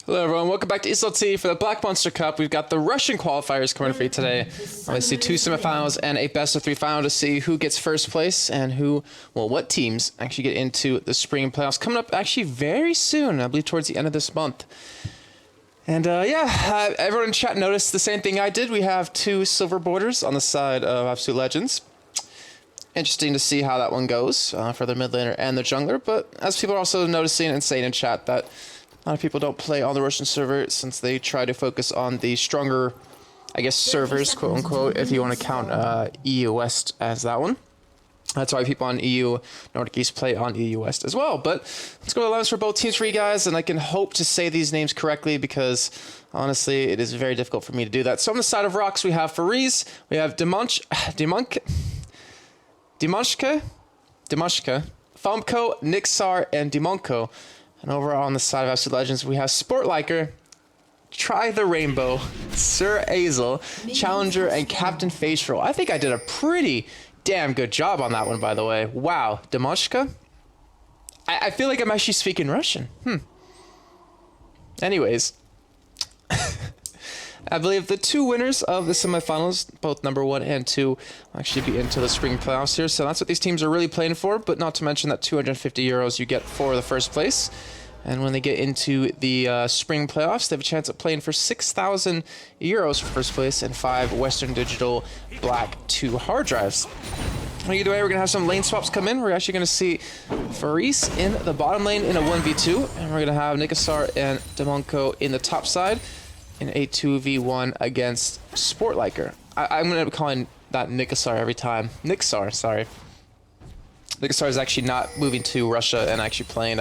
Hello everyone, welcome back to ESLT for the Black Monster Cup. We've got the Russian qualifiers coming for you today. Obviously 2 semifinals and a best of 3 final to see who gets first place and what teams actually get into the spring playoffs. Coming up actually very soon, I believe towards the end of this month. And everyone in chat noticed the same thing I did. We have 2 silver borders on the side of Absolute Legends. Interesting to see how that one goes for the mid laner and the jungler. But as people are also noticing and saying in chat that a lot of people don't play on the Russian server since they try to focus on the stronger, I guess, servers, quote unquote, if you want to count EU West as that one. That's why people on EU Nordic East play on EU West as well. But let's go to 11s for both teams for you guys, and I can hope to say these names correctly because honestly, it is very difficult for me to do that. So on the side of RoX, we have Fariz, we have Dimonshka, Fomko, Nixar, and Dimonko. And over on the side of Absolute Legends, we have Sportliker, Try the Rainbow, Sir Azel, Challenger, and Captain Facial. I think I did a pretty damn good job on that one, by the way. Wow, Dimonshka? I feel like I'm actually speaking Russian. Anyways. I believe the 2 winners of the semifinals, both number 1 and 2, will actually be into the spring playoffs here. So that's what these teams are really playing for, but not to mention that 250 euros you get for the first place. And when they get into the spring playoffs, they have a chance of playing for 6,000 euros for first place and 5 Western Digital Black 2 hard drives. Either way, we're going to have some lane swaps come in. We're actually going to see Faris in the bottom lane in a 1v2, and we're going to have Nikasar and Demonko in the top side in a 2v1 against Sportliker. I'm going to be calling that Nikasar every time. Nixar, sorry. Nikasar is actually not moving to Russia and actually playing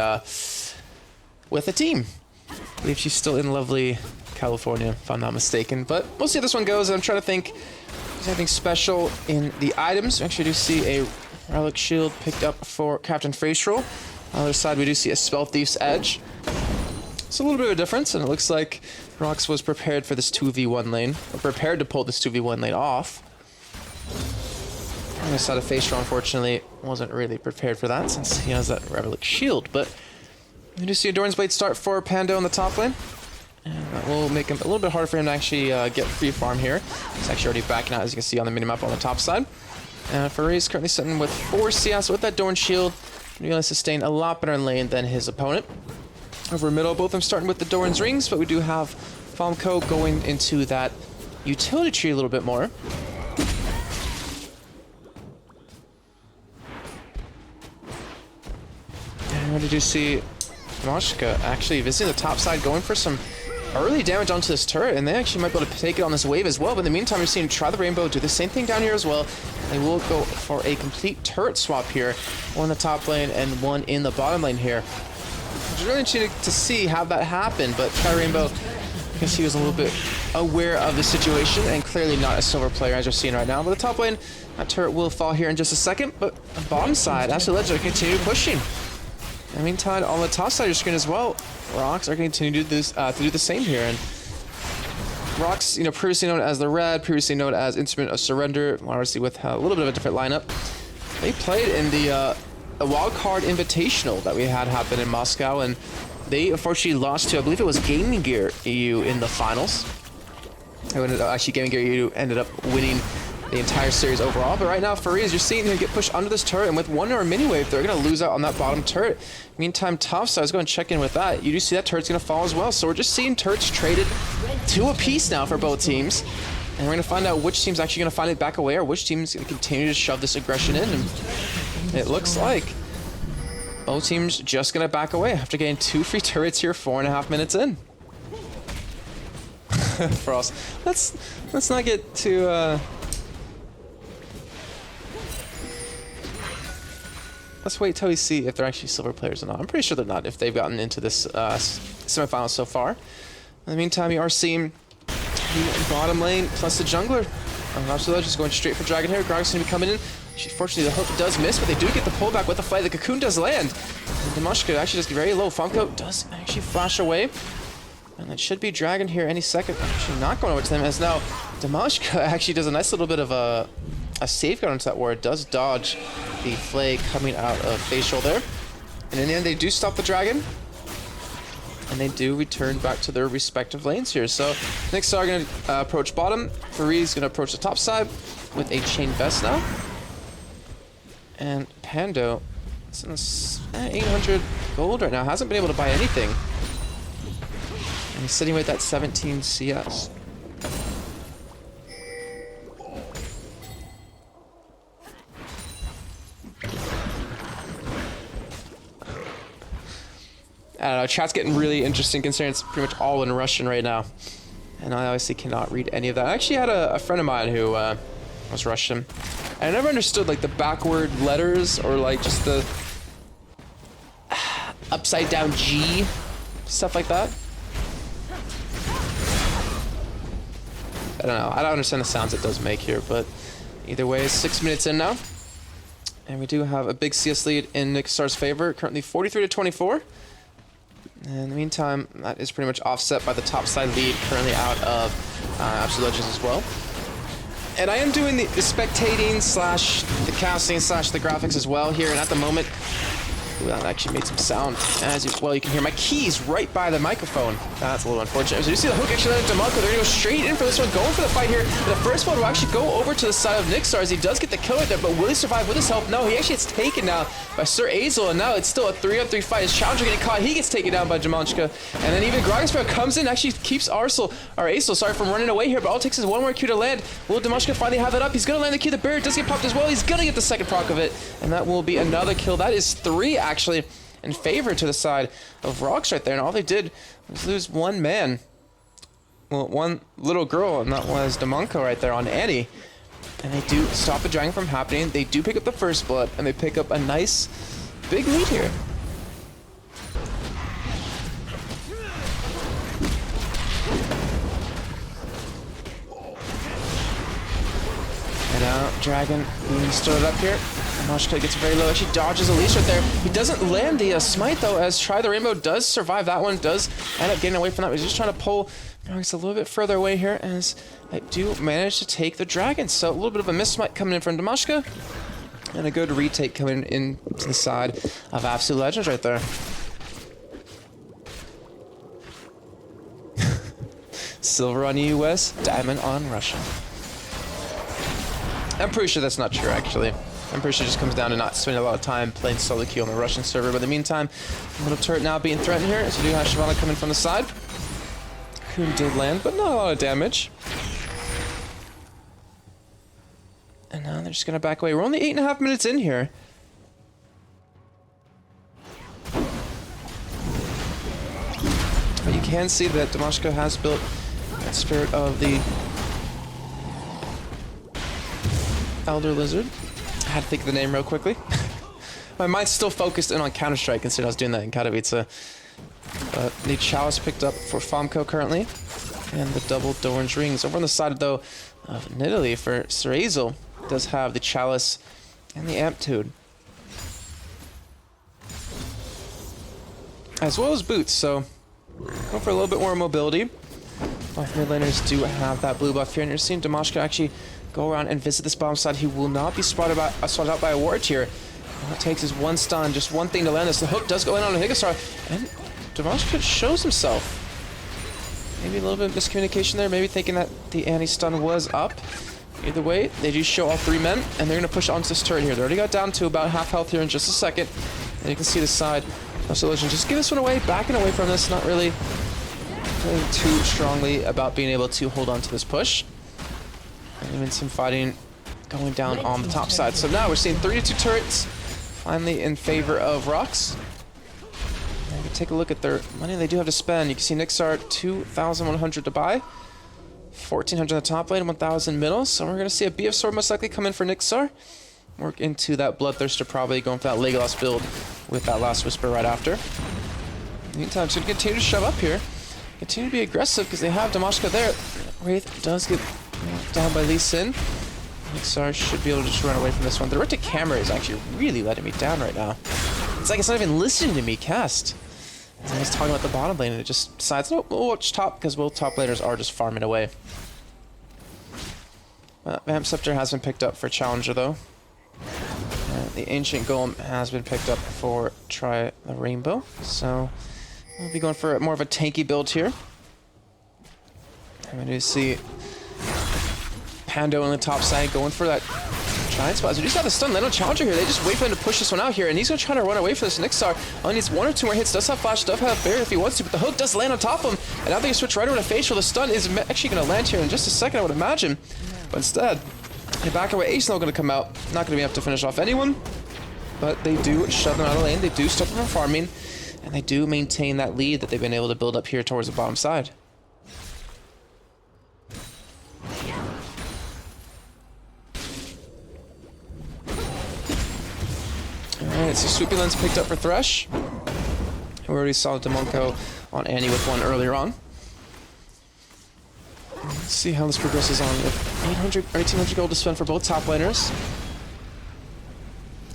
with a team. I believe she's still in lovely California, if I'm not mistaken. But we'll see how this one goes. I'm trying to think if there's anything special in the items. We actually do see a Relic Shield picked up for Captain Facial. On the other side, we do see a Spell Thief's Edge. It's a little bit of a difference, and it looks like RoX was prepared for this 2v1 lane, or prepared to pull this 2v1 lane off. On the side of Facial, unfortunately, wasn't really prepared for that since he has that Relic Shield, but we do see a Doran's Blade start for Pando in the top lane, and that will make him a little bit harder for him to actually get free farm here. He's actually already backing out, as you can see on the minimap on the top side. And Faris currently sitting with 4 CS with that Doran Shield. He's going to sustain a lot better in lane than his opponent. Over middle, both of them starting with the Doran's Rings, but we do have Fomko going into that utility tree a little bit more. And what did you see? Moshka actually visiting the top side, going for some early damage onto this turret, and they actually might be able to take it on this wave as well. But in the meantime, you're seeing Try the Rainbow do the same thing down here as well. They will go for a complete turret swap here, one in the top lane and one in the bottom lane here. It's really interesting to see how that happened, but Try Rainbow, I guess he was a little bit aware of the situation and clearly not a silver player as you're seeing right now. But the top lane, that turret will fall here in just a second, but the bottom side, Absolute Legends continue pushing. In the meantime, on the top side of your screen as well, RoX are going to continue to do the same here. And RoX, previously known as the Red, previously known as Instrument of Surrender, obviously with a little bit of a different lineup. They played in the wildcard invitational that we had happen in Moscow, and they unfortunately lost to, I believe it was Gaming Gear EU in the finals. Actually, Gaming Gear EU ended up winning the entire series overall. But right now, Fariz, you're seeing him get pushed under this turret, and with 1 or a mini wave, they're going to lose out on that bottom turret. Meantime, top side, let's go and check in with that. You do see that turret's going to fall as well. So we're just seeing turrets traded 2 apiece now for both teams. And we're going to find out which team's actually going to find it back away or which team's going to continue to shove this aggression in. And it looks like both teams just going to back away after getting 2 free turrets here 4.5 minutes in. For us, let's not get too let's wait till we see if they're actually silver players or not. I'm pretty sure they're not if they've gotten into this semifinal so far. In the meantime, you are seeing the bottom lane plus the jungler. Absolute Legends going straight for Dragon here. Grog's going to be coming in. Fortunately, the hook does miss, but they do get the pullback with the fight. The cocoon does land. And Demoshka actually does get very low. Fomko does actually flash away. And that should be Dragon here any second. Actually not going over to them, as now Demoshka actually does a nice little bit of a safeguard onto that ward. Does dodge the flay coming out of Facial there. And in the end, they do stop the Dragon. And they do return back to their respective lanes here. So Nyx are going to approach bottom. Faree's going to approach the top side with a chain vest now. And Pando is 800 gold right now. Hasn't been able to buy anything. And he's sitting with that 17 CS. I don't know, chat's getting really interesting considering it's pretty much all in Russian right now. And I obviously cannot read any of that. I actually had a friend of mine who was Russian. And I never understood like the backward letters or like just the upside down G, stuff like that. I don't know, I don't understand the sounds it does make here, but either way, 6 minutes in now. And we do have a big CS lead in Nyxar's favor, currently 43-24. In the meantime, that is pretty much offset by the top side lead currently out of Absolute Legends as well. And I am doing the spectating slash the casting slash the graphics as well here, and at the moment, ooh, that actually made some sound. As well, you can hear my keys right by the microphone. That's a little unfortunate. So you see the hook actually landed to Marco. They're going to go straight in for this one, going for the fight here. The first one will actually go over to the side of Nyxar as he does get the kill right there, but will he survive with his help? No, he actually gets taken now by Sir Azel, and now it's still a 3-on-3 fight. His challenger getting caught. He gets taken down by Jamanchka. And then even Gragasper comes in, actually keeps Azel from running away here, but all it takes is one more Q to land. Will Jamanchka finally have that up? He's going to land the Q. The barrier does get popped as well. He's going to get the second proc of it, and that will be another kill. That is 3, actually, in favor to the side of RoX right there, and all they did was lose one man. Well, one little girl, and that was Damonko right there on Annie. And they do stop the dragon from happening. They do pick up the first blood, and they pick up a nice big lead here. And now Dragon being started up here. Mashka gets very low, actually dodges Elise right there. He doesn't land the smite though, as Try the Rainbow does survive that one, does end up getting away from that. He's just trying to pull Marcus a little bit further away here, as I do manage to take the dragon. So a little bit of a miss smite coming in from Damashka, and a good retake coming in to the side of Absolute Legends right there. Silver on US, diamond on Russia. I'm pretty sure that's not true, actually. I'm pretty sure it just comes down to not spending a lot of time playing solo queue on the Russian server. But in the meantime, a little turret now being threatened here. So we do have Shyvana coming from the side. Who did land, but not a lot of damage. And now they're just going to back away. We're only 8.5 minutes in here. But you can see that Damashko has built that Spirit of the Elder Lizard. I had to think of the name real quickly. My mind's still focused in on Counter-Strike, considering I was doing that in Katowice. The Chalice picked up for Famco currently, and the double orange rings. Over on the side, though, of Nidalee for Sir Azel, does have the Chalice and the Amplitude, as well as boots, so go for a little bit more mobility. Both mid laners do have that blue buff here, and you're seeing Damashka actually go around and visit this bottom side. He will not be spotted out by a ward here. All it takes is one stun, just one thing to land this. The hook does go in on a Higasar, and Damashka shows himself. Maybe a little bit of miscommunication there, maybe thinking that the anti-stun was up. Either way, they do show all 3 men, and they're going to push onto this turret here. They already got down to about half health here in just a second. And you can see the side of Solution. Just give this one away, backing away from this, not really playing too strongly about being able to hold on to this push. And even some fighting going down on the top side. So now we're seeing 3-2 turrets finally in favor of RoX. And we can take a look at their money they do have to spend. You can see Nyxar 2,100 to buy, 1,400 on the top lane, 1,000 middle. So we're going to see a BF sword most likely come in for Nyxar. Work into that Bloodthirster, probably going for that Legolas build with that Last Whisper right after. In the meantime, so going to continue to shove up here. Continue to be aggressive because they have Damashka there. Wraith does get down by Lee Sin. Nyxar should be able to just run away from this one. The directed camera is actually really letting me down right now. It's like it's not even listening to me cast. I was talking about the bottom lane and it just decides, no, we'll watch top because both top laners are just farming away. Vamp Scepter has been picked up for Challenger though. The Ancient Golem has been picked up for Try the Rainbow. So We'll be going for more of a tanky build here. I'm going to see Pando on the top side going for that giant spot. So we just got the stun land on Challenger here. They just wait for him to push this one out here, and he's going to try to run away from this Nixar. Only needs 1 or 2 more hits. Does have flash, does have barrier if he wants to, but the hook does land on top of him. And now they can switch right over to facial. The stun is actually going to land here in just a second, I would imagine. But instead, the back away ace now going to come out. Not going to be enough to finish off anyone. But they do shove them out of lane. They do stop them from farming. And they do maintain that lead that they've been able to build up here towards the bottom side. Alright, so Sweeping Lens picked up for Thresh. We already saw Demonko on Annie with one earlier on. Let's see how this progresses on with 800 or 1800 gold to spend for both top laners.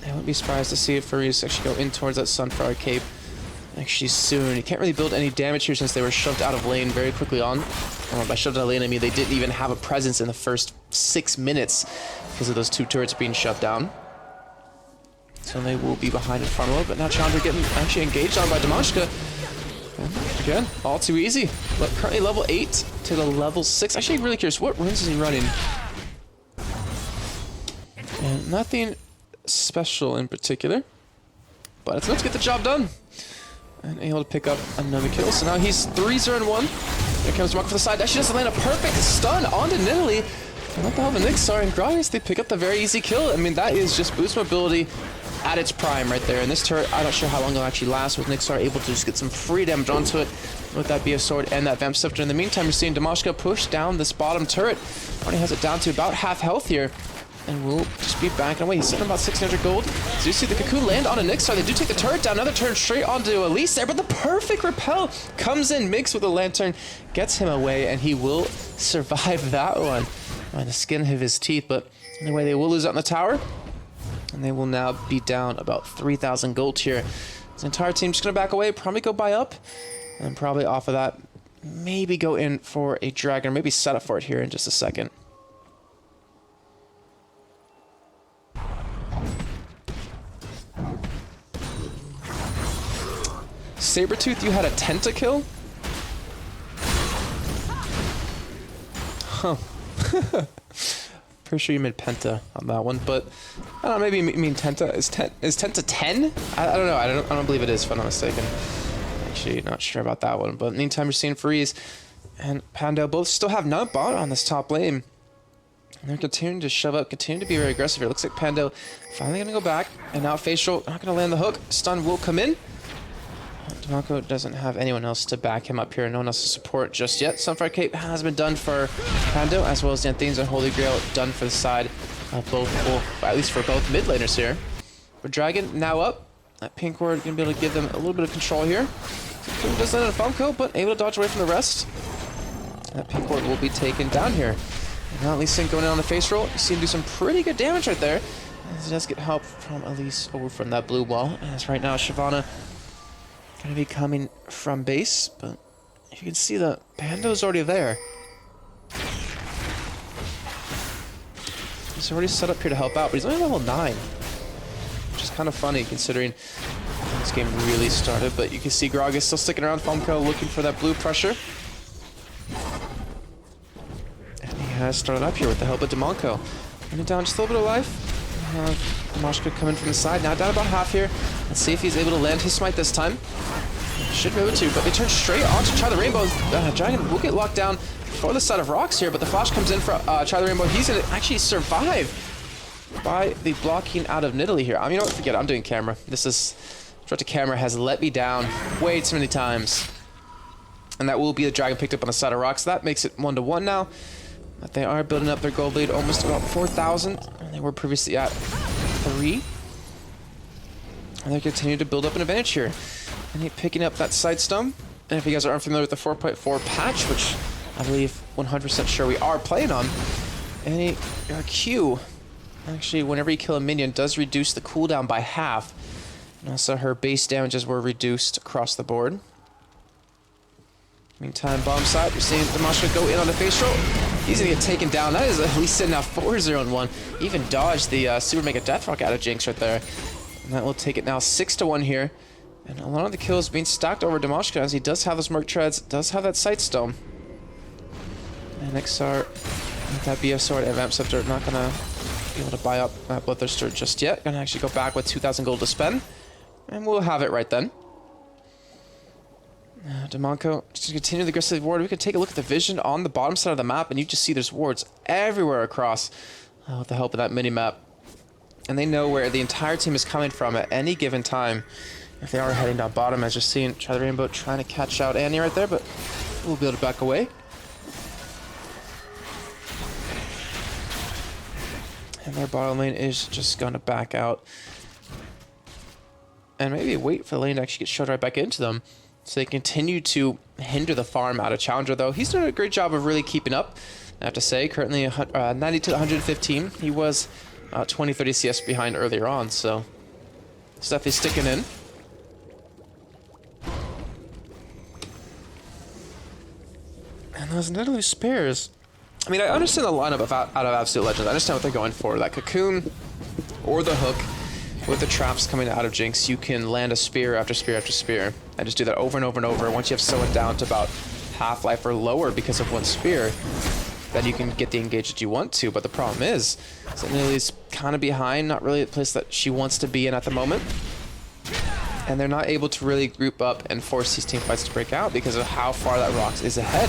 I wouldn't be surprised to see if Furries actually go in towards that Sunflower Cape actually soon. You can't really build any damage here since they were shoved out of lane very quickly on. By shoved out of lane, I mean they didn't even have a presence in the first 6 minutes because of those 2 turrets being shoved down. So they will be behind in front a little, but now Challenger getting actually engaged on by Damashka. And again, all too easy. But currently level 8 to the level 6. Actually, really curious, what runes is he running? And nothing special in particular, but it's enough to get the job done. And able to pick up another kill. So now he's 3-0-1. Here comes Mark for the side. Actually doesn't land a perfect stun onto Nidalee. And what the hell, the Nixar and Gragas, they pick up the very easy kill. I mean, that is just boost mobility at its prime right there. And this turret, I'm not sure how long it'll actually last, with Nixar able to just get some free damage onto it with that BF sword and that Vamp Scepter. In the meantime, you're seeing Damashka push down this bottom turret. Already has it down to about half health here. And we'll just be backing away. He's sitting about 600 gold. So you see the Cocoon land on a Nixar. They do take the turret down. Another turn straight onto Elise there. But the perfect repel comes in, mixed with the Lantern, gets him away, and he will survive that one by the skin of his teeth. But anyway, they will lose out in the tower. And they will now be down about 3,000 gold here. The entire team just going to back away, probably go buy up. And probably off of that, maybe go in for a dragon, or maybe set up for it here in just a second. Sabretooth, you had a tentakill? Huh. Pretty sure you made penta on that one, but I don't know, maybe you mean tenta. Is tenta 10? I don't know. I don't believe it is, if I'm not mistaken. Actually, not sure about that one. But in the meantime, you're seeing Freeze and Pando both still have nut bot on this top lane. And they're continuing to shove up, continuing to be very aggressive here. Looks like Pando finally going to go back, and now Facial not going to land the hook. Stun will come in. Demonko doesn't have anyone else to back him up here, no one else to support just yet. Sunfire Cape has been done for Pando, as well as Danthenes and Holy Grail done for the side of both, well, at least for both mid laners here. But Dragon now up. That pink ward going to be able to give them a little bit of control here. So does land on Funko, but able to dodge away from the rest. That pink ward will be taken down here. And now Lee Sin going in on the face roll. You see him do some pretty good damage right there. As he does get help from Elise over from that blue wall. As right now, Shyvana going to be coming from base, but you can see that Pando's already there. He's already set up here to help out, but he's only level 9. Which is kind of funny considering this game really started, but you can see Gragas still sticking around, Fomko looking for that blue pressure. And he has started up here with the help of Demonko. Running down just a little bit of life. Damashka coming from the side, now down about half here. Let's see if he's able to land his smite this time. Should be able to, but they turn straight on to Try the Rainbow. Dragon will get locked down for the side of RoX here, but the flash comes in for Try the Rainbow. He's going to actually survive by the blocking out of Nidalee here. You know what, forget it, I'm doing camera. This is, the camera has let me down way too many times. And that will be the Dragon picked up on the side of RoX. So that makes it 1-1 now. But they are building up their gold lead almost about 4,000. And they were previously at 3. And they continue to build up an advantage here. And he's picking up that side stun. And if you guys are unfamiliar with the 4.4 patch, which I believe 100% sure we are playing on, any Q, actually whenever you kill a minion, does reduce the cooldown by half. And also her base damages were reduced across the board. Meantime, bomb side, you're seeing Damashka go in on the face roll. He's gonna get taken down. That is at least now 4-0-1. Even dodged the Super Mega Deathrock out of Jinx right there. And that will take it now 6-1 here. And a lot of the kills being stacked over Dimashka as he does have those Merc Treads, does have that Sight Stone. And Nixar with that BF Sword and Vamp Scepter not gonna be able to buy up Bloodthirster just yet. Gonna actually go back with 2,000 gold to spend. And we'll have it right then. Demonko, just to continue the aggressive ward, we can take a look at the vision on the bottom side of the map, and you just see there's wards everywhere across with the help of that mini-map. And they know where the entire team is coming from at any given time. If they are heading down bottom, as you're seeing, Try the Rainbow trying to catch out Annie right there, but we'll be able to back away. And their bottom lane is just going to back out. And maybe wait for the lane to actually get shoved right back into them. So they continue to hinder the farm out of Challenger, though. He's doing a great job of really keeping up, I have to say. Currently 90 to 115. He was 20, 30 CS behind earlier on, so stuff is sticking in. And those Nidalee spares. I mean, I understand the lineup out of Absolute Legends. I understand what they're going for. That Cocoon or the Hook. With the traps coming out of Jinx, you can land a spear after spear after spear. And just do that over and over and over. Once you have someone down to about half-life or lower because of one spear, then you can get the engage that you want to. But the problem is that Nidalee's kind of behind, not really the place that she wants to be in at the moment. And they're not able to really group up and force these team fights to break out because of how far that RoX is ahead.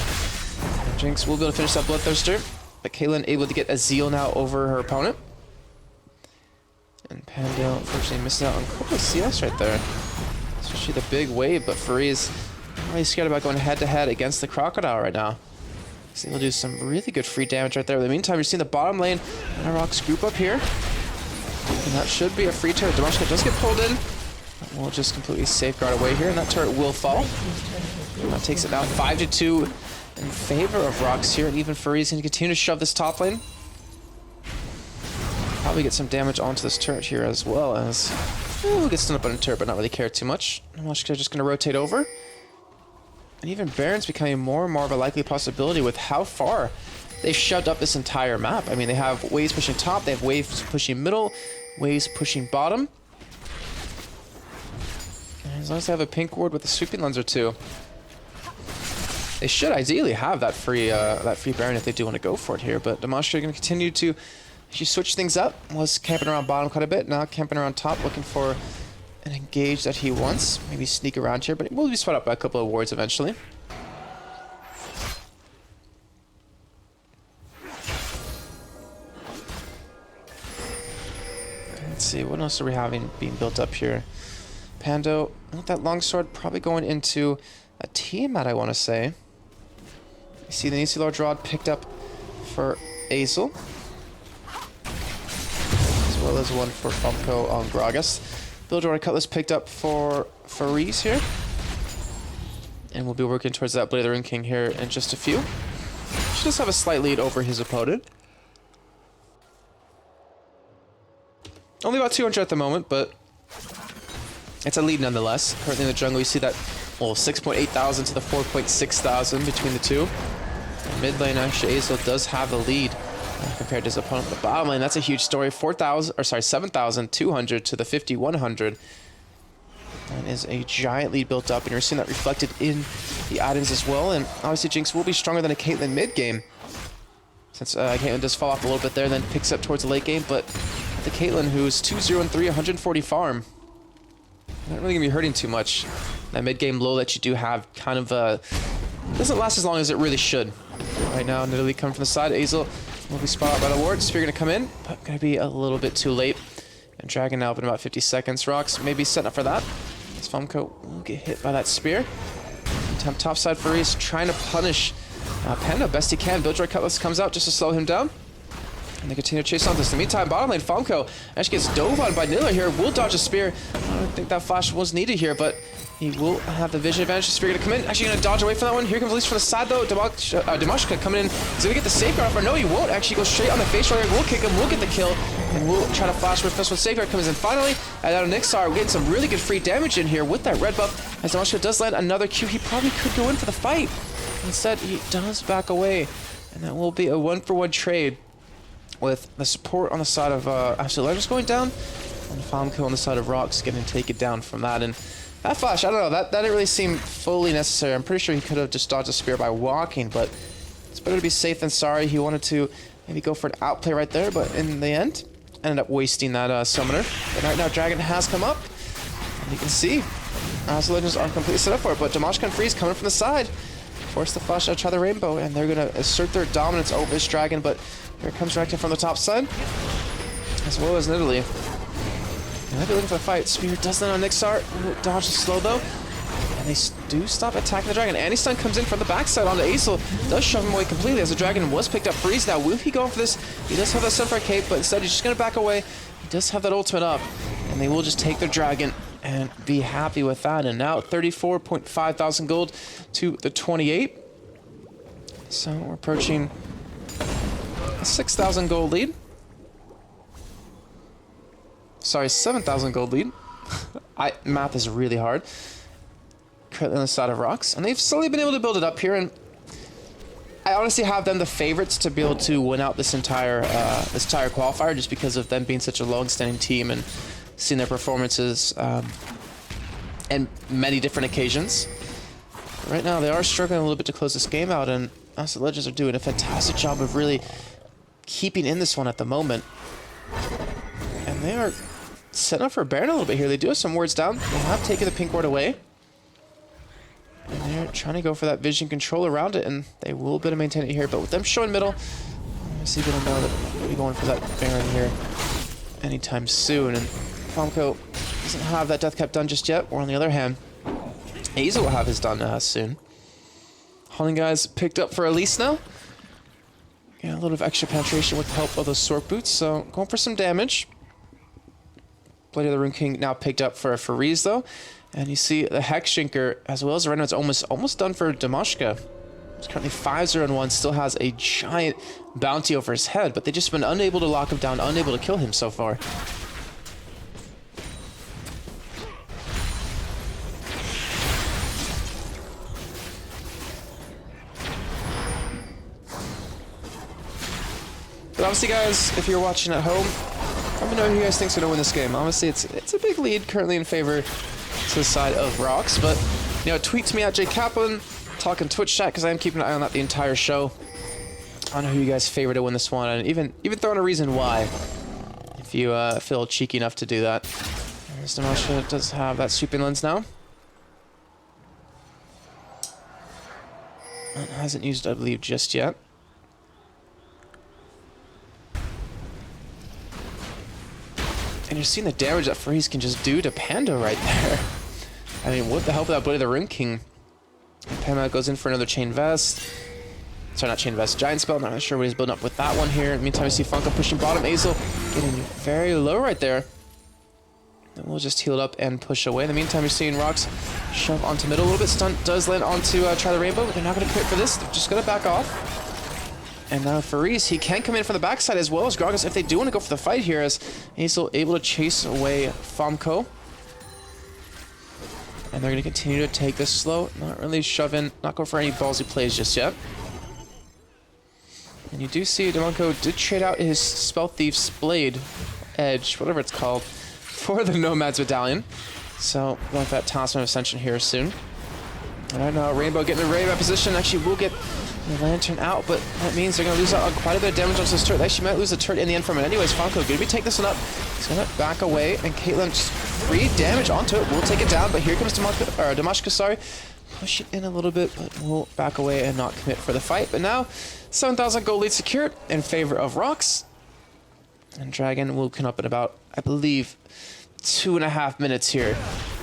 And Jinx will be able to finish that Bloodthirster, but Caitlyn able to get a Zeal now over her opponent. And Pando unfortunately missing out on quite a CS right there. Especially the big wave, but Faree's really scared about going head-to-head against the Crocodile right now. He's able to do some really good free damage right there. In the meantime, you're seeing the bottom lane and a RoX group up here. And that should be a free turret. Dimashka does get pulled in. We'll just completely safeguard away here, and that turret will fall. And that takes it now 5-2 in favor of RoX here, and even Faree's going to continue to shove this top lane. Probably get some damage onto this turret here as well as... we'll get stunned up on a turret, but not really care too much. Dimashka just going to rotate over. And even Baron's becoming more and more of a likely possibility with how far they've shoved up this entire map. I mean, they have waves pushing top, they have waves pushing middle, waves pushing bottom. And as long as they have a pink ward with a sweeping lens or two, they should ideally have that free Baron if they do want to go for it here. But Dimashka going to continue to... She switched things up, was camping around bottom quite a bit, now camping around top, looking for an engage that he wants. Maybe sneak around here, but it will be spot up by a couple of wards eventually. Let's see, what else are we having being built up here? Pando, with that longsword, probably going into a Tiamat, I want to say. You see the Nisi Large Rod picked up for Azel. As well as one for Funko on Gragas. Builder Cutlass picked up for Farees here. And we'll be working towards that Blade of the Ring King here in just a few. She does have a slight lead over his opponent. Only about 200 at the moment, but it's a lead nonetheless. Currently in the jungle, you see that, well, 6.8 thousand to the 4.6 thousand between the two. And mid lane, actually, Azel does have the lead compared to his opponent. The bottom lane, that's a huge story. 7,200 to the 5,100. That is a giant lead built up, and you're seeing that reflected in the items as well. And obviously, Jinx will be stronger than a Caitlyn mid game, since Caitlyn does fall off a little bit there, then picks up towards the late game. But the Caitlyn, who's 2-0 and 3, 140 farm, not really gonna be hurting too much. That mid game low that you do have kind of doesn't last as long as it really should. Right now, Nidalee coming from the side. Azel will be spotted by the ward. Spear gonna come in, but gonna be a little bit too late. And Dragon now up in about 50 seconds. RoX maybe setting up for that. As Famco will get hit by that spear. Top side Farees trying to punish Panda best he can. Builder Cutlass comes out just to slow him down. And they continue to chase on this. In the meantime, bottom lane, Famco actually gets dove on by Nidalee here. Will dodge a spear. I don't think that flash was needed here, but he will have the vision advantage. The spear gonna come in. Actually gonna dodge away from that one. Here comes Elise from the side though. Dimashka coming in. He's gonna get the safeguard off, or no, he won't. Actually go straight on the face right here. We'll kick him. We'll get the kill. And we'll try to flash with this one. Safeguard comes in finally. And out of Nixar, we're getting some really good free damage in here with that red buff. As Dimashka does land another Q, he probably could go in for the fight. Instead, he does back away. And that will be a 1-for-1 trade, with the support on the side of Absolute Legends going down, and Famco on the side of RoX getting taken down from that. And That flash, I don't know, that didn't really seem fully necessary. I'm pretty sure he could have just dodged a spear by walking, but it's better to be safe than sorry. He wanted to maybe go for an outplay right there, but in the end, ended up wasting that summoner. But right now, Dragon has come up, and you can see the Legends aren't completely set up for it, but Damashka and Freeze coming from the side. Force the flash out, try the rainbow, and they're going to assert their dominance over this Dragon, but here comes Rector from the top side, as well as Nidalee. They might be looking for the fight. Spear does land on Nixar. Dodge is slow though. And they do stop attacking the Dragon. Anti-stun comes in from the backside onto Aesol. Does shove him away completely as the Dragon was picked up. Freeze now. Will he go for this? He does have that Sunfire Cape, but instead he's just going to back away. He does have that ultimate up. And they will just take their Dragon and be happy with that. And now 34.5 thousand gold to the 28. So we're approaching a 6,000 gold lead. Sorry, 7,000 gold lead. Math is really hard. Currently on the side of RoX, and they've slowly been able to build it up here, and I honestly have them the favorites to be able to win out this entire qualifier, just because of them being such a long-standing team and seeing their performances and many different occasions. Right now, they are struggling a little bit to close this game out, and us, the Legends, are doing a fantastic job of really keeping in this one at the moment. And they are setting up for Baron a little bit here. They do have some wards down. They have taken the pink ward away. And they're trying to go for that vision control around it, and they will be able to maintain it here. But with them showing middle, I see them know that they'll be going for that Baron here anytime soon. And Famco doesn't have that death cap done just yet. Or on the other hand, Aesol will have his done soon. Haunting Guys picked up for Elise now. Yeah, a little of extra penetration with the help of those sword boots. So going for some damage. Blade of the Rune King now picked up for Fareeze though. And you see the Hex Shinker as well as the Renard's almost done for Damashka. He's currently 5-0-1, still has a giant bounty over his head, but they've just been unable to lock him down, unable to kill him so far. But obviously, guys, if you're watching at home, let me know who you guys think's gonna win this game. Honestly, it's a big lead currently in favor to the side of RoX, but you know, tweet to me at JKaplan, talk in Twitch chat because I am keeping an eye on that the entire show. I don't know who you guys favor to win this one, and even throw in a reason why, if you feel cheeky enough to do that. Mr. Masha does have that sweeping lens now. It hasn't used, I believe, just yet. And you're seeing the damage that Freeze can just do to Pando right there. I mean, with the help of that Blade of the Rune King, Panda goes in for another Chain Vest. Sorry, not Chain Vest, Giant Spell. Not sure what he's building up with that one here. In the meantime, we see Funko pushing bottom. Aesol getting very low right there. And we'll just heal it up and push away. In the meantime, you're seeing RoX shove onto middle a little bit. Stun does land onto Try the Rainbow, but they're not going to quit for this. They're just going to back off. And now Fareeze, he can come in from the backside as well as Gragas if they do want to go for the fight here, as Aesol able to chase away Famco. And they're going to continue to take this slow, not really shove in, not go for any ballsy plays just yet. And you do see Damonco did trade out his Spell Thief's Blade, Edge, whatever it's called, for the Nomad's Medallion. So going for that Talisman of Ascension here soon. And right now, Rainbow getting the Rainbow position. Actually will get the Lantern out, but that means they're going to lose out on quite a bit of damage onto this turret. They actually might lose the turret in the end from it anyways. Funko going to be taking this one up. He's going to back away, and Caitlyn just free damage onto it. We'll take it down, but here comes Damashka, sorry. Push it in a little bit, but we'll back away and not commit for the fight. But now, 7,000 gold lead secured in favor of RoX. And Dragon will come up in about, I believe, 2.5 minutes here.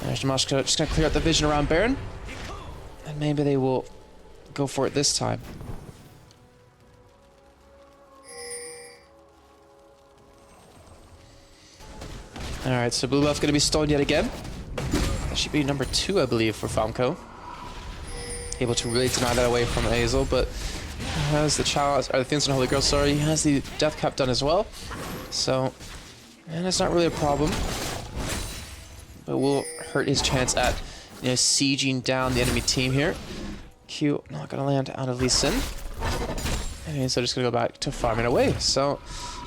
There's Damashka just going to clear out the vision around Baron. And maybe they will go for it this time. Alright, so blue buff going to be stolen yet again. That should be number 2, I believe, for Famco. Able to really deny that away from Aesol, but he has the challenge, or the Fiends and Holy Grail, sorry, he has the death cap done as well. So, and it's not really a problem. But will hurt his chance at, you know, sieging down the enemy team here. Q not gonna land out of Lee Sin. And so just gonna go back to farming away. So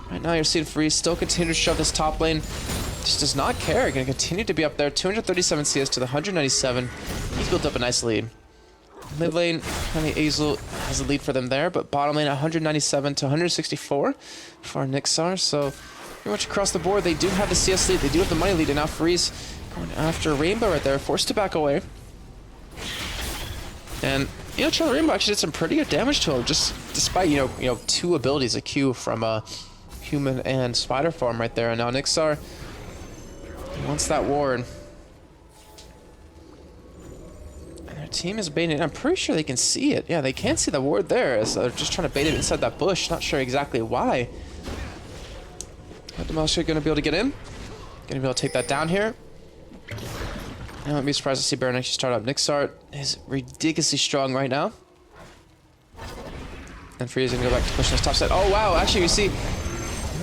right now you're seeing Freeze still continue to shove this top lane. just does not care. Going to continue to be up there. 237 CS to the 197. He's built up a nice lead. Mid lane, Honey Azel has a lead for them there, but bottom lane 197 to 164 for Nixar. So pretty much across the board, they do have the CS lead, they do have the money lead, and now Freeze going after Rainbow right there, forced to back away. And you know, Charlie Rainbow actually did some pretty good damage to him, just despite you know two abilities, a Q from Human and Spider form right there. And now Nixar wants that ward. Team is baiting it. I'm pretty sure they can see it. Yeah, they can see the ward there as they're just trying to bait it inside that bush. Not sure exactly why. Demolisher going to be able to get in. Going to be able to take that down here. I wouldn't be surprised to see Baron actually start up. Nixart is ridiculously strong right now. And Freeze going to go back to pushing his top side. Oh, wow. Actually, you see...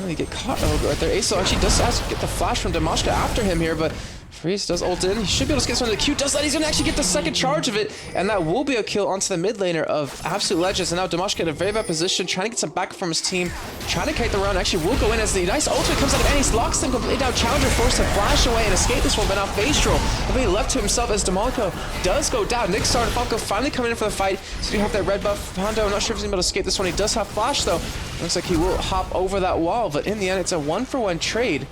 They get caught a little bit right there. Aso actually does get the flash from Demoshka after him here, but... Freeze does ult in. He should be able to get some of the Q. Does that. He's going to actually get the second charge of it. And that will be a kill onto the mid laner of Absolute Legends. And now Demoshka in a very bad position, trying to get some backup from his team. Trying to kite the round. Actually will go in as the nice ultimate comes out of Annie's. Locks them completely down. Challenger forced to flash away and escape this one. But now Facial will be left to himself as Demoshka does go down. Nixar and Falco finally coming in for the fight. So you have that red buff. Hondo, I'm not sure if he's able to escape this one. He does have flash though. Looks like he will hop over that wall. But in the end, it's a 1-for-1 trade.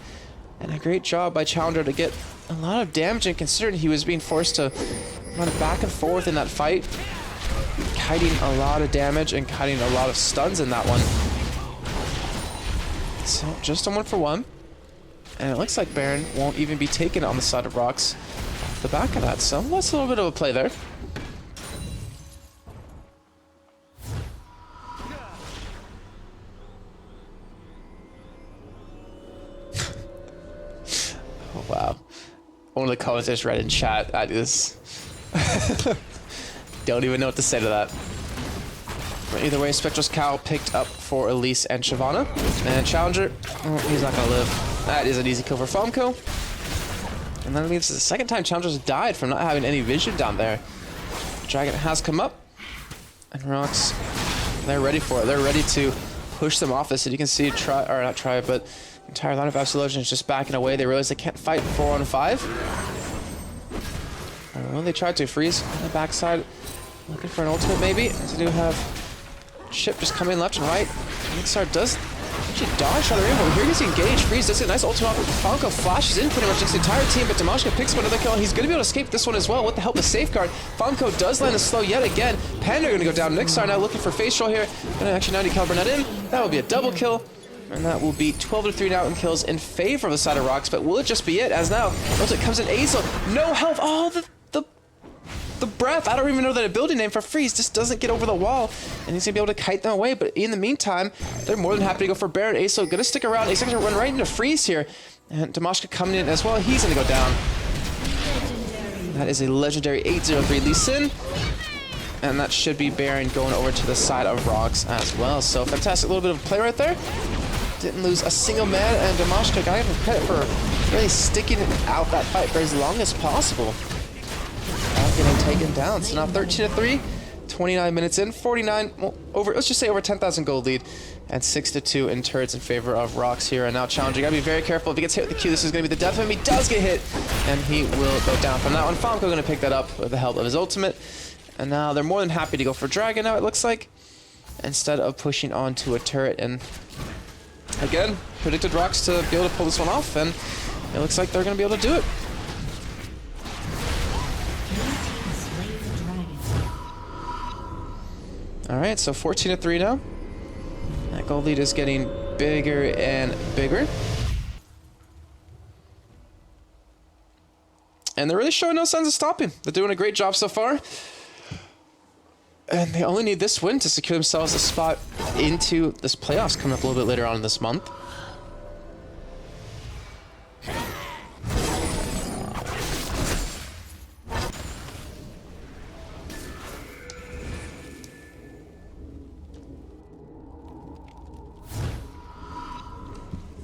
And a great job by Challenger to get a lot of damage, and considering he was being forced to run back and forth in that fight, kiting a lot of damage and kiting a lot of stuns in that one. So just a 1-for-1. And it looks like Baron won't even be taken on the side of RoX off the back of that. So that's a little bit of a play there. Oh, wow. One of the comments I just read in chat, that is... Don't even know what to say to that. But either way, Spectral's Cow picked up for Elise and Shyvana. And Challenger, oh, he's not going to live. That is an easy kill for Famco. And that means it's the second time Challenger's died from not having any vision down there. Dragon has come up. And RoX, they're ready for it. They're ready to push them off this. And you can see, but entire line of Absolute Legends just backing away. They realize they can't fight 4-on-5. Well, they tried to freeze on the backside, looking for an ultimate maybe. As they do have Chip just coming left and right. Nixar does actually dodge out of the rainbow. Here he's engaged. Freeze does get a nice ultimate. Falco flashes in pretty much this entire team, but Demoshka picks up another kill. He's going to be able to escape this one as well with the help of Safeguard. Falco does land a slow yet again. Panda going to go down. Nixar now looking for Facial here. Going to actually 90 caliber net in. That will be a double kill. And that will be 12-3 now in kills in favor of the side of RoX. But will it just be it? As now, ultimate comes in Azel. No health. Oh, the breath. I don't even know that ability name for Freeze. Just doesn't get over the wall. And he's going to be able to kite them away. But in the meantime, they're more than happy to go for Baron. Azel going to stick around. Azel going to run right into Freeze here. And Demoshka coming in as well. He's going to go down. That is a legendary 803 Lee Sin. And that should be Baron going over to the side of RoX as well. So fantastic little bit of play right there. Didn't lose a single man, and Demoshka got him credit for really sticking out that fight for as long as possible. Not getting taken down. So now 13-3, 29 minutes in, 49, well, let's just say over 10,000 gold lead, and 6-2 in turrets in favor of RoX here. And now Challenger, gotta be very careful. If he gets hit with the Q, this is gonna be the death of him. He does get hit, and he will go down from that one. Famco gonna pick that up with the help of his ultimate. And now they're more than happy to go for Dragon now, it looks like, instead of pushing onto a turret. And again, predicted RoX to be able to pull this one off, and it looks like they're going to be able to do it. Alright, so 14-3 now. That gold lead is getting bigger and bigger. And they're really showing no signs of stopping. They're doing a great job so far. And they only need this win to secure themselves a spot into this playoffs coming up a little bit later on in this month.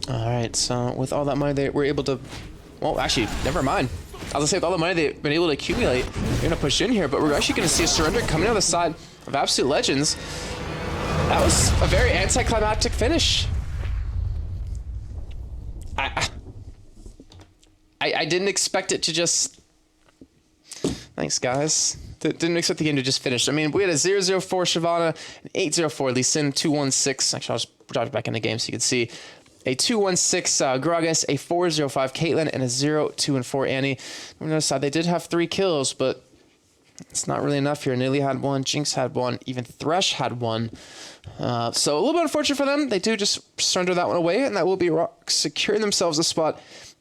Alright, so with all that money they were able to... Well, actually, never mind. I was gonna say, with all the money they've been able to accumulate, they're gonna push in here, but we're actually gonna see a surrender coming out of the side of Absolute Legends. That was a very anticlimactic finish. I didn't expect it to just... Thanks, guys. Didn't expect the game to just finish. I mean, we had a 0-0 for Shyvana, an 8-0 for Lee Sin, 2-1-6. Actually, I'll just drop it back in the game so you can see. A 2-1-6 Gragas, a 4-0-5 Caitlyn, and a 0-2-4 Annie. On the other side, they did have 3 kills, but it's not really enough here. Nilly had 1, Jinx had 1, even Thresh had 1. So a little bit unfortunate for them. They do just surrender that one away, and that will be RoX securing themselves a spot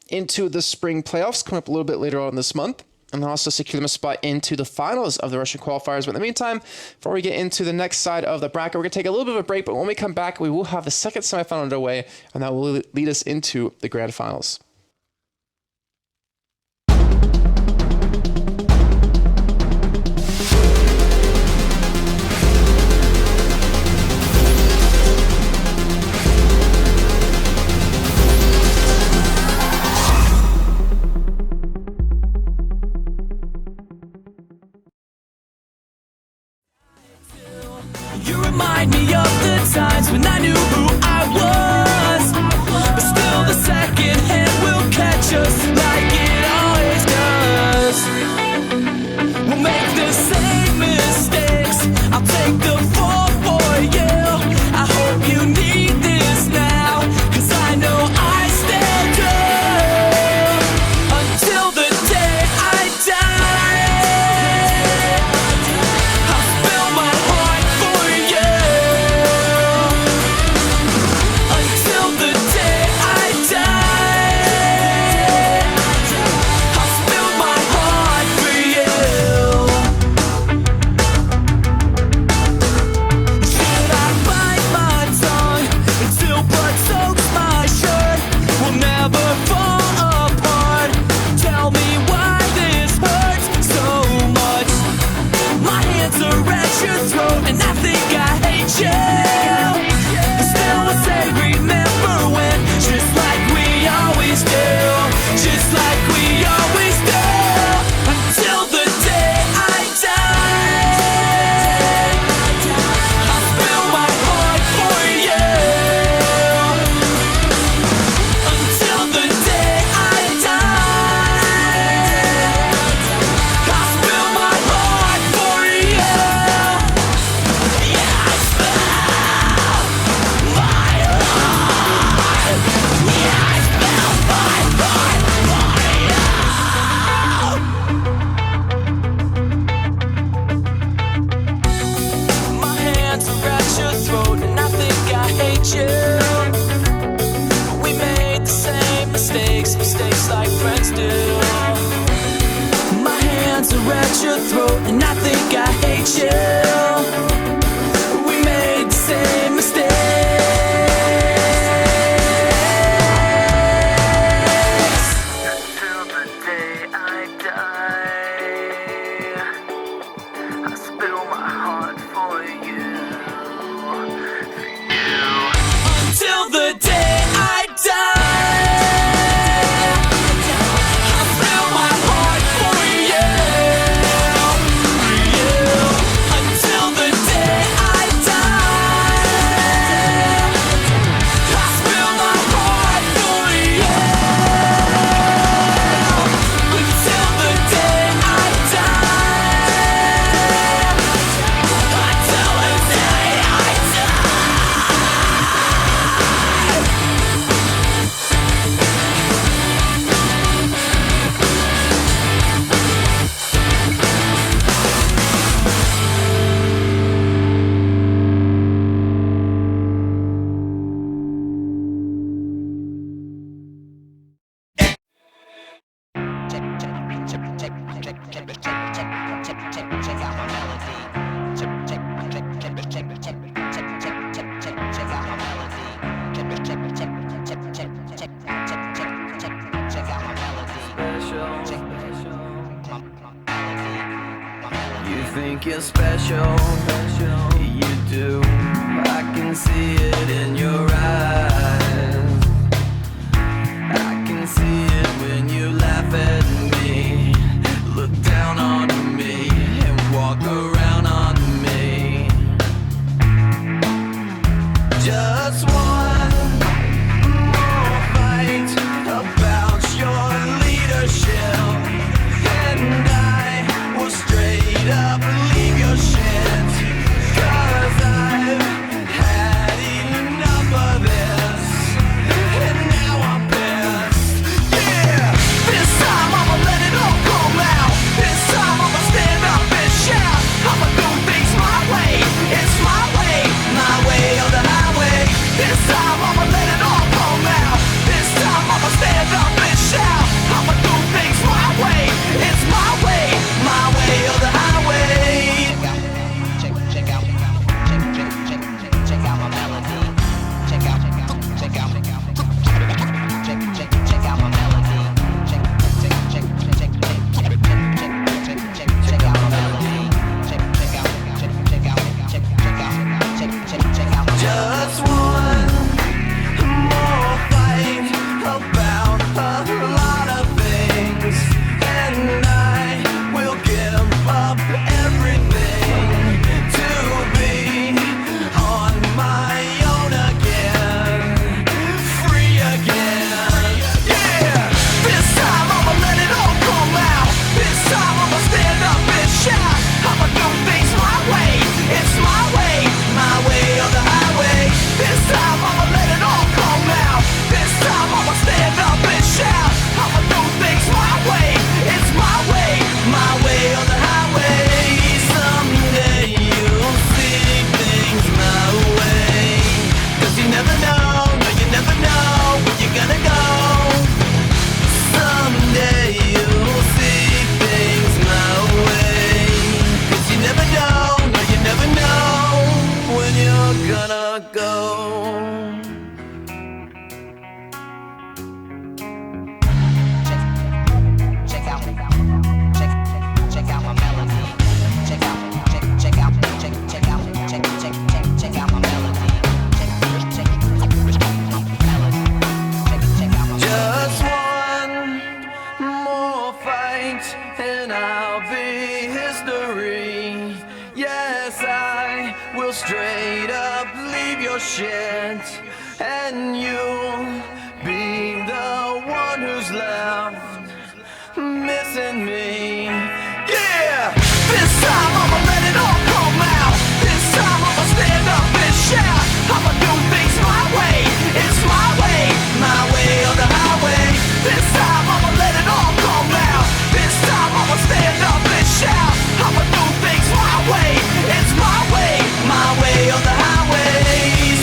into the spring playoffs coming up a little bit later on this month. And then also secure them a spot into the finals of the Russian qualifiers. But in the meantime, before we get into the next side of the bracket, we're going to take a little bit of a break. But when we come back, we will have the second semifinal underway, and that will lead us into the grand finals. You remind me of the times when I knew who I was, but still the second hand will catch us like it always does. We'll make the same mistakes, I'll take the fall for you. I hope you need this now, cause I know I stand true until the day I die. Think you're special, you do. I can see it in your eyes. I can see it when you laugh at me, look down on me, and walk around on me. Just one more fight about your leader. gonna go. Check out my melody. Check out my melody. Just one more fight and I'll be history. Yes, I will straight up leave your shit, and you'll be the one who's left missing me. Yeah! This time I'ma let it all come out. This time I'ma stand up and shout. I'ma do things my way. It's my way or the highway. This time I'ma let it all come out. This time I'ma stand up and shout. I'ma do things my way. It's my way or the highway.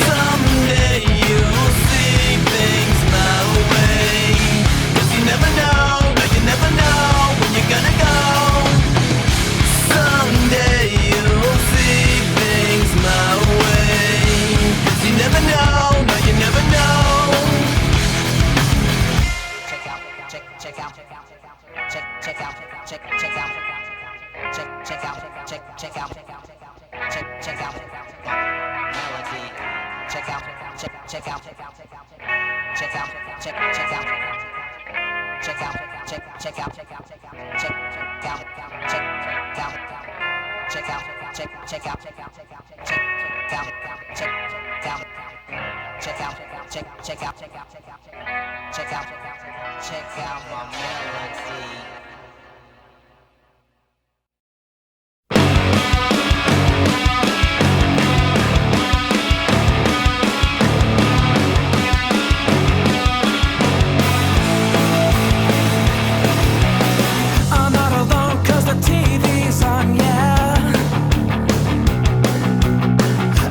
Someday you'll see things my way. 'Cause you never know, no, you never know when you're gonna go. Someday you'll see things my way. 'Cause you never know, no, you never know. Check out my melody. I'm not alone 'cause the TV's on, yeah.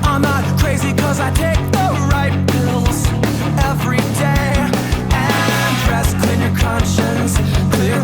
I'm not crazy 'cause I take the right pills every day. And press, clean your conscience, clear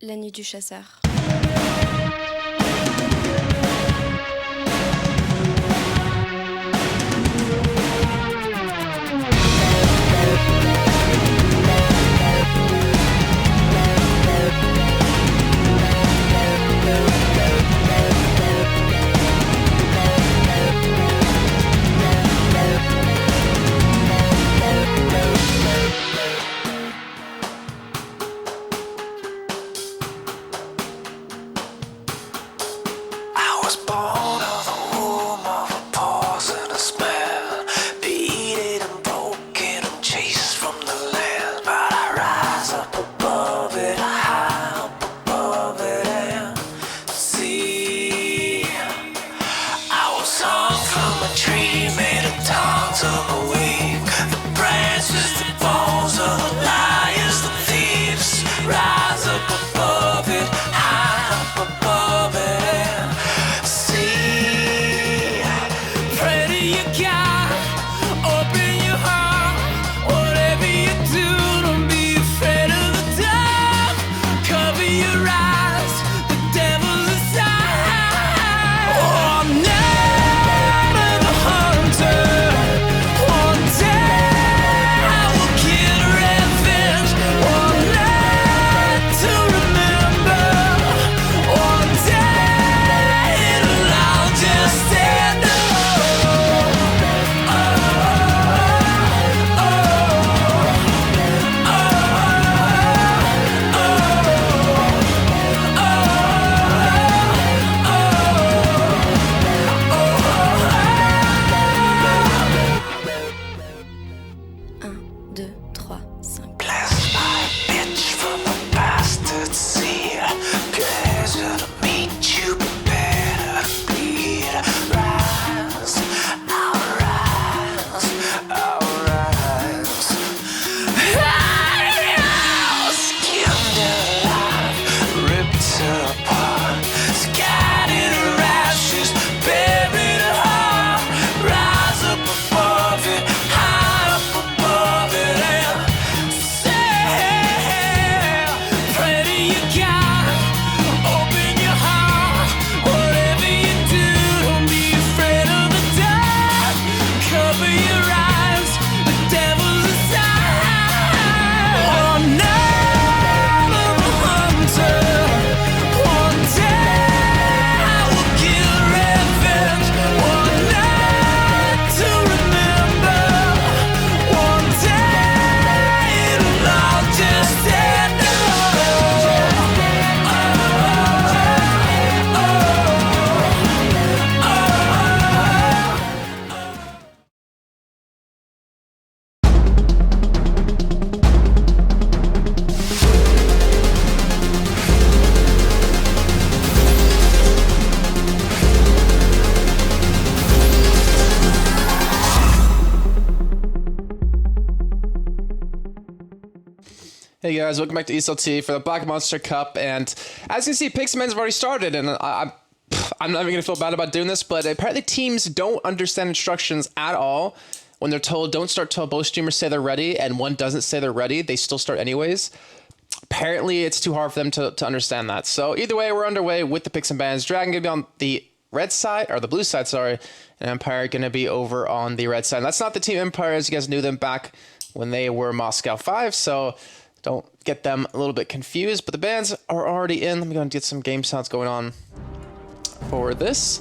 La nuit du chasseur. I was born of a womb of a pause and a smell, beaten and broken and chased from the land. But I rise up above it, high up above it, and see. I was hung from a tree made of tongues of a wing. The branches, the bones of the liars, the thieves. Rise up above it, high up above it. Pray to your God, open your heart. Whatever you do, don't be afraid of the dark. Cover your eyes, the devil's inside. Oh, night of the hunter. One day I will get revenge. One night to remember. One day it'll all just stand up. Un, deux, trois, cinq. Bless my bitch from a bastard seed. Pleasure to meet you, prepare to bleed. Rise, I'll rise, I'll rise. Skinned alive, ripped apart, scattered in ashes, buried at heart. Rise up above it, high up above it, and say, Pray to your God, open your heart. Whatever you do, don't be afraid of the dark. Cover your eyes, the devil's inside. One night of a hunter. One day I will get revenge. One night to remember. One day it'll all just end up. Hey guys, welcome back to ESLT for the Black Monster Cup, and as you can see, Pixie Men's have already started, and I'm not even gonna feel bad about doing this, but apparently teams don't understand instructions at all. When they're told don't start till both streamers say they're ready, and one doesn't say they're ready, they still start anyways. Apparently it's too hard for them to understand that. So either way, we're underway with the Pixie Bands. Dragon gonna be on the red side, or the blue side, sorry, and Empire gonna be over on the red side. And that's not the Team Empire, as you guys knew them back when they were Moscow 5, so don't get them a little bit confused, but the bands are already in. Let me go and get some game sounds going on for this.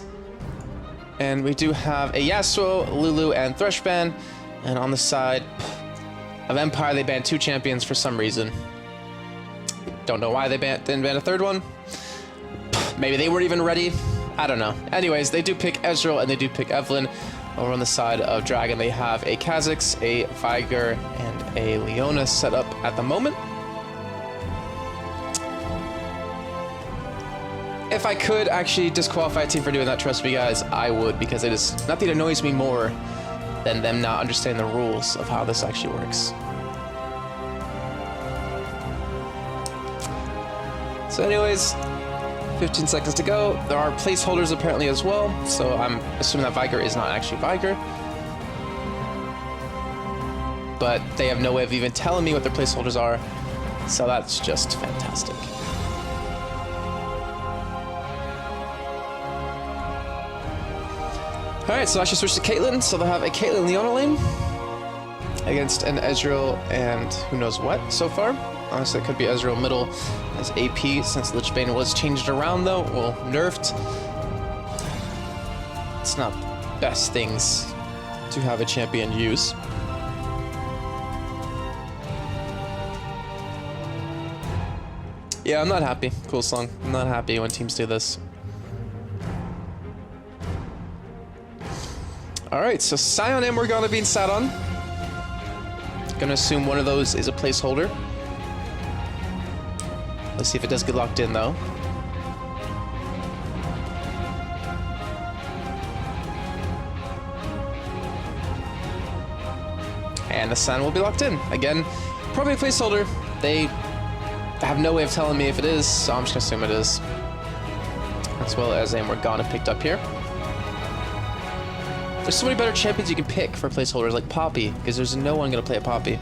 And we do have a Yasuo, Lulu, and Thresh ban. And on the side of Empire, they banned 2 champions for some reason. Don't know why they didn't ban a third one. Maybe they weren't even ready. I don't know. Anyways, they do pick Ezreal and they do pick Evelyn. Over on the side of Dragon, they have a Kha'Zix, a Viger, and a Leona set up at the moment. If I could actually disqualify a team for doing that, trust me guys, I would, because it is nothing annoys me more than them not understanding the rules of how this actually works. So anyways, 15 seconds to go. There are placeholders apparently as well, so I'm assuming that Viger is not actually Viger. But they have no way of even telling me what their placeholders are, so that's just fantastic. Alright, so I should switch to Caitlyn. So they'll have a Caitlyn Leona lane against an Ezreal and who knows what so far. Honestly, it could be Ezreal middle as AP since Lich Bane was changed around though. Well, nerfed. It's not best things to have a champion use. Yeah, I'm not happy. Cool song. I'm not happy when teams do this. Alright, so Sion and Morgana being sat on. Gonna assume one of those is a placeholder. Let's see if it does get locked in though. And the Sion will be locked in. Again, probably a placeholder. They have no way of telling me if it is, so I'm just gonna assume it is. As well as a Morgana picked up here. There's so many better champions you can pick for placeholders, like Poppy, because there's no one gonna play a Poppy.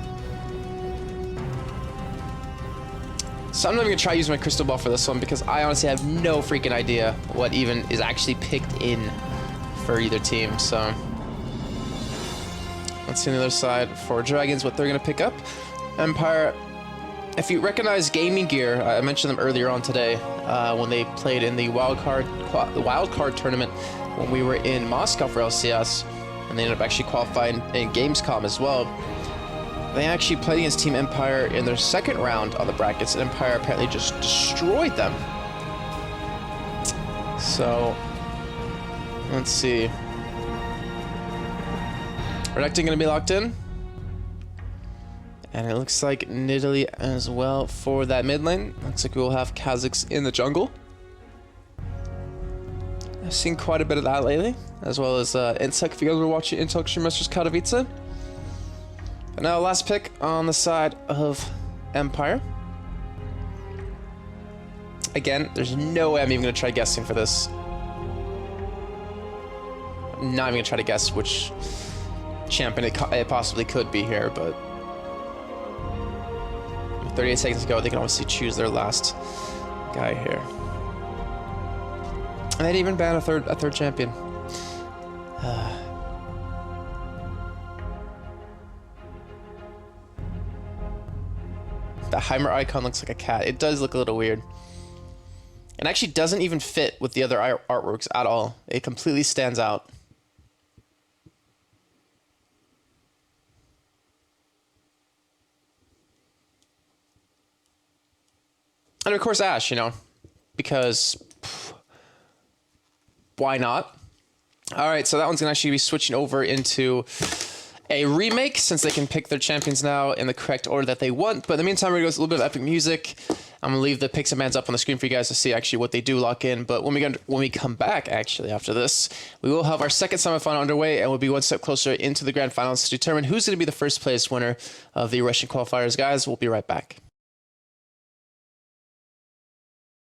So I'm not even gonna try using my crystal ball for this one because I honestly have no freaking idea what even is actually picked in for either team. So let's see on the other side for Dragons what they're gonna pick up. Empire. If you recognize Gaming Gear, I mentioned them earlier on today when they played in the wildcard tournament when we were in Moscow for LCS, and they ended up actually qualifying in Gamescom as well. They actually played against Team Empire in their second round on the brackets, and Empire apparently just destroyed them. So, let's see. Renekton gonna be locked in. And it looks like Nidalee as well for that mid lane. Looks like we will have Kha'Zix in the jungle. I've seen quite a bit of that lately, as well as Insect if you guys were watching Intel Extremisters Katowice. But now last pick on the side of Empire. Again, there's no way I'm even going to try guessing for this. I'm not even going to try to guess which champion it possibly could be here, but 38 seconds ago, they can obviously choose their last guy here. And they'd even ban a third champion. The Heimer icon looks like a cat. It does look a little weird. It actually doesn't even fit with the other artworks at all. It completely stands out. And of course Ashe, you know, because why not? All right, so that one's gonna actually be switching over into a remake since they can pick their champions now in the correct order that they want. But in the meantime, we're gonna go with a little bit of epic music. I'm gonna leave the picks and bans up on the screen for you guys to see actually what they do lock in. But when we come back, actually after this, we will have our second semifinal underway, and we'll be one step closer into the grand finals to determine who's gonna be the first place winner of the Russian qualifiers. Guys, we'll be right back.